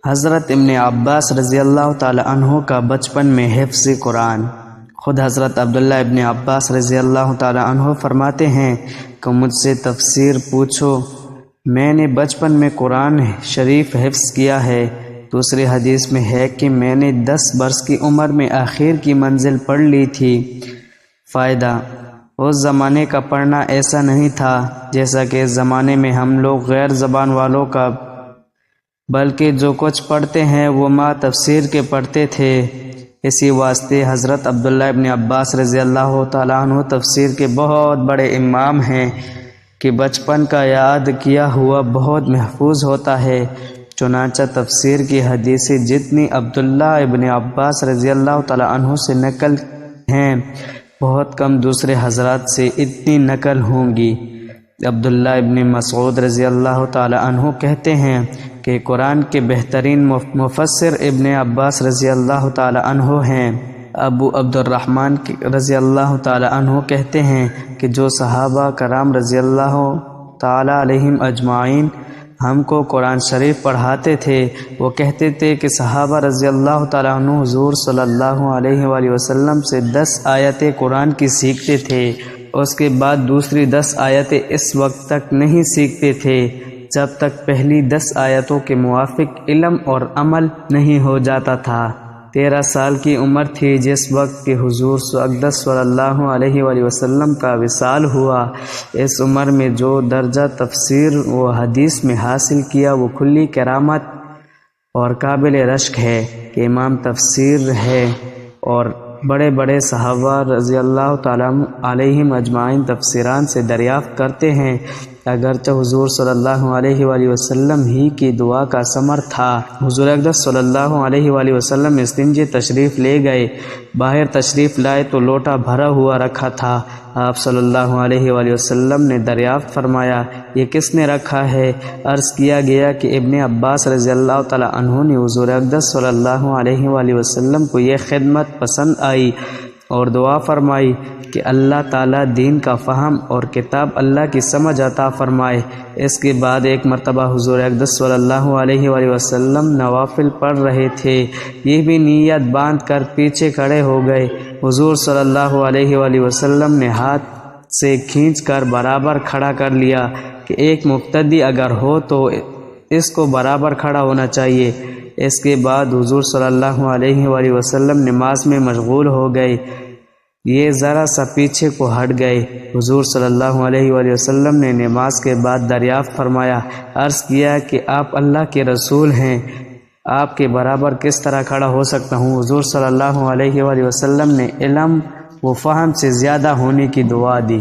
حضرت ابن عباس رضی اللہ تعالی عنہ کا بچپن میں حفظ قرآن۔ خود حضرت عبداللہ ابن عباس رضی اللہ تعالی عنہ فرماتے ہیں کہ مجھ سے تفسیر پوچھو، میں نے بچپن میں قرآن شریف حفظ کیا ہے۔ دوسری حدیث میں ہے کہ میں نے 10 برس کی عمر میں آخر کی منزل پڑھ لی تھی۔ فائدہ: اس زمانے کا پڑھنا ایسا نہیں تھا جیسا کہ اس زمانے میں ہم لوگ غیر زبان والوں کا، بلکہ جو کچھ پڑھتے ہیں وہ ماں تفسیر کے پڑھتے تھے۔ اسی واسطے حضرت عبداللہ ابن عباس رضی اللہ تعالیٰ عنہ تفسیر کے بہت بڑے امام ہیں کہ بچپن کا یاد کیا ہوا بہت محفوظ ہوتا ہے۔ چنانچہ تفسیر کی حدیثیں جتنی عبداللہ ابن عباس رضی اللہ تعالیٰ عنہ سے نقل ہیں، بہت کم دوسرے حضرات سے اتنی نقل ہوں گی۔ عبداللہ ابن مسعود رضی اللہ تعالی عنہ کہتے ہیں کہ قرآن کے بہترین مفسر ابن عباس رضی اللہ تعالی عنہ ہیں۔ ابو عبد الرحمن رضی اللہ تعالی عنہ کہتے ہیں کہ جو صحابہ کرام رضی اللہ تعالی علیہم اجمعین ہم کو قرآن شریف پڑھاتے تھے، وہ کہتے تھے کہ صحابہ رضی اللہ تعالی عنہ حضور صلی اللہ علیہ وآلہ وسلم سے 10 آیتیں قرآن کی سیکھتے تھے، اس کے بعد دوسری 10 آیتیں اس وقت تک نہیں سیکھتے تھے جب تک پہلی 10 آیتوں کے موافق علم اور عمل نہیں ہو جاتا تھا۔ 13 سال کی عمر تھی جس وقت کہ حضور اقدس صلی اللہ علیہ وآلہ وسلم کا وصال ہوا۔ اس عمر میں جو درجہ تفسیر و حدیث میں حاصل کیا وہ کھلی کرامت اور قابل رشک ہے کہ امام تفسیر ہے، اور بڑے بڑے صحابہ رضی اللہ تعالیٰ علیہم اجمعین تفسیران سے دریافت کرتے ہیں۔ اگرچہ حضور صلی اللہ علیہ وآلہ وسلم ہی کی دعا کا ثمر تھا۔ حضور اقدس صلی اللہ علیہ وآلہ وسلم استنجے تشریف لے گئے، باہر تشریف لائے تو لوٹا بھرا ہوا رکھا تھا۔ آپ صلی اللہ علیہ وآلہ وسلم نے دریافت فرمایا، یہ کس نے رکھا ہے؟ عرض کیا گیا کہ ابن عباس رضی اللہ تعالی عنہ نے حضور اقدس صلی اللہ علیہ وآلہ وسلم کو یہ خدمت پسند آئی اور دعا فرمائی کہ اللہ تعالیٰ دین کا فہم اور کتاب اللہ کی سمجھ عطا فرمائے۔ اس کے بعد ایک مرتبہ حضور اقدس صلی اللہ علیہ وآلہ وسلم نوافل پڑھ رہے تھے، یہ بھی نیت باندھ کر پیچھے کھڑے ہو گئے۔ حضور صلی اللہ علیہ وآلہ وسلم نے ہاتھ سے کھینچ کر برابر کھڑا کر لیا کہ ایک مقتدی اگر ہو تو اس کو برابر کھڑا ہونا چاہیے۔ اس کے بعد حضور صلی اللہ علیہ وآلہ وسلم نماز میں مشغول ہو گئے، یہ ذرا سا پیچھے کو ہٹ گئے۔ حضور صلی اللہ علیہ وآلہ وسلم نے نماز کے بعد دریافت فرمایا، عرض کیا کہ آپ اللہ کے رسول ہیں، آپ کے برابر کس طرح کھڑا ہو سکتا ہوں؟ حضور صلی اللہ علیہ وآلہ وسلم نے علم و فہم سے زیادہ ہونے کی دعا دی۔